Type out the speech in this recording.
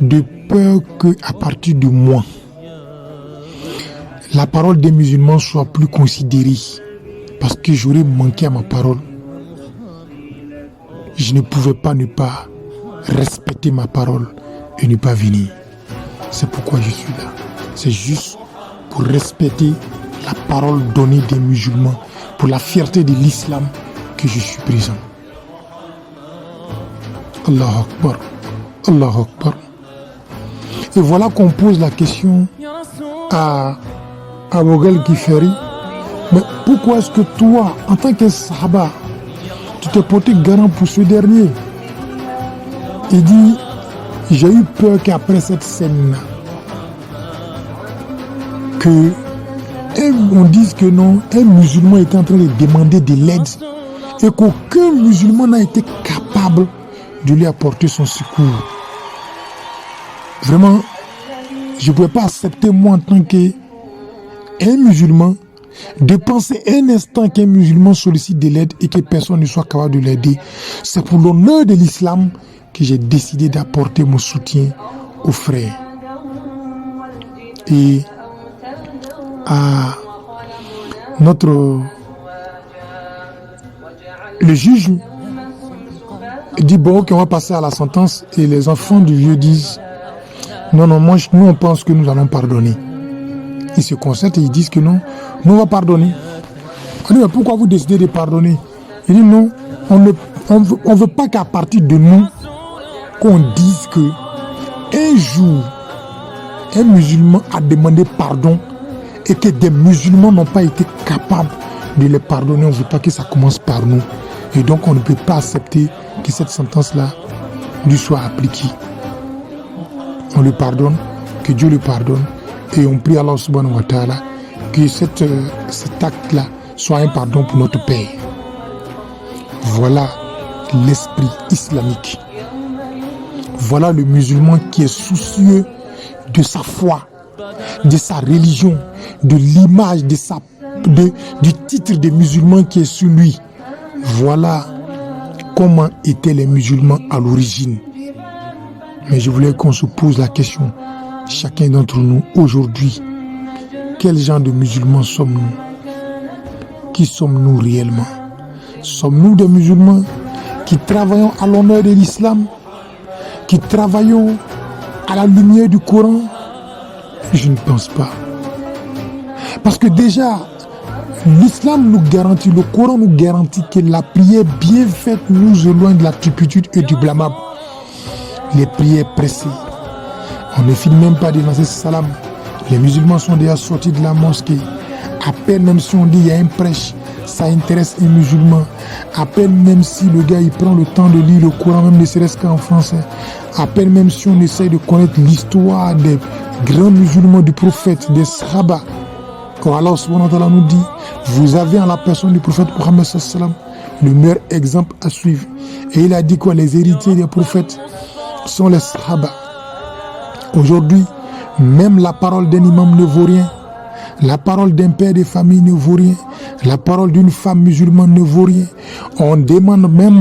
de peur qu'à partir de moi, la parole des musulmans soit plus considérée parce que j'aurais manqué à ma parole. Je ne pouvais pas ne pas respecter ma parole et ne pas venir. C'est pourquoi je suis là. C'est juste pour respecter la parole donnée des musulmans, pour la fierté de l'islam que je suis présent. Allahu Akbar, Allahu Akbar. Et voilà qu'on pose la question à Bogal Kiferi. Mais pourquoi est-ce que toi, en tant que sahaba, tu t'es porté garant pour ce dernier? Il dit, j'ai eu peur qu'après cette scène-là, on dise que non, un musulman était en train de demander de l'aide et qu'aucun musulman n'a été capable de lui apporter son secours. Vraiment, je ne pouvais pas accepter moi en tant qu'un musulman de penser un instant qu'un musulman sollicite de l'aide et que personne ne soit capable de l'aider. C'est pour l'honneur de l'islam que j'ai décidé d'apporter mon soutien aux frères. Et à le juge dit bon, qu'on va passer à la sentence, et les enfants du vieux disent non, nous on pense que nous allons pardonner. Ils se concertent et ils disent que non, nous on va pardonner. On dit mais pourquoi vous décidez de pardonner? Il dit non, on ne veut pas qu'à partir de nous qu'on dise que un jour un musulman a demandé pardon et que des musulmans n'ont pas été capables de les pardonner. On ne veut pas que ça commence par nous. Et donc on ne peut pas accepter que cette sentence-là lui soit appliquée. On le pardonne, que Dieu le pardonne, et on prie Allah subhanahu wa ta'ala que cet acte-là soit un pardon pour notre Père. Voilà l'esprit islamique. Voilà le musulman qui est soucieux de sa foi, de sa religion, de l'image du titre de musulman qui est sur lui. Voilà comment étaient les musulmans à l'origine. Mais je voulais qu'on se pose la question, chacun d'entre nous aujourd'hui, quel genre de musulmans sommes-nous? Qui sommes-nous réellement? Sommes-nous des musulmans qui travaillons à l'honneur de l'islam, qui travaillons à la lumière du Coran? Je ne pense pas. Parce que déjà, l'islam nous garantit, le Coran nous garantit que la prière bien faite nous éloigne de la turpitude et du blâmable. Les prières pressées. On ne finit même pas de lancer salam. Les musulmans sont déjà sortis de la mosquée. À peine même si on dit il y a un prêche, ça intéresse un musulman. À peine même si le gars il prend le temps de lire le Coran, même ne serait-ce qu'en français. À peine même si on essaye de connaître l'histoire des grands musulmans du prophète, des sahaba. Quand Allah subhanahu wa ta'ala nous dit, vous avez en la personne du prophète Mohammed sallam le meilleur exemple à suivre. Et il a dit quoi? Les héritiers des prophètes sont les sahaba. Aujourd'hui, même la parole d'un imam ne vaut rien. La parole d'un père de famille ne vaut rien. La parole d'une femme musulmane ne vaut rien. On demande même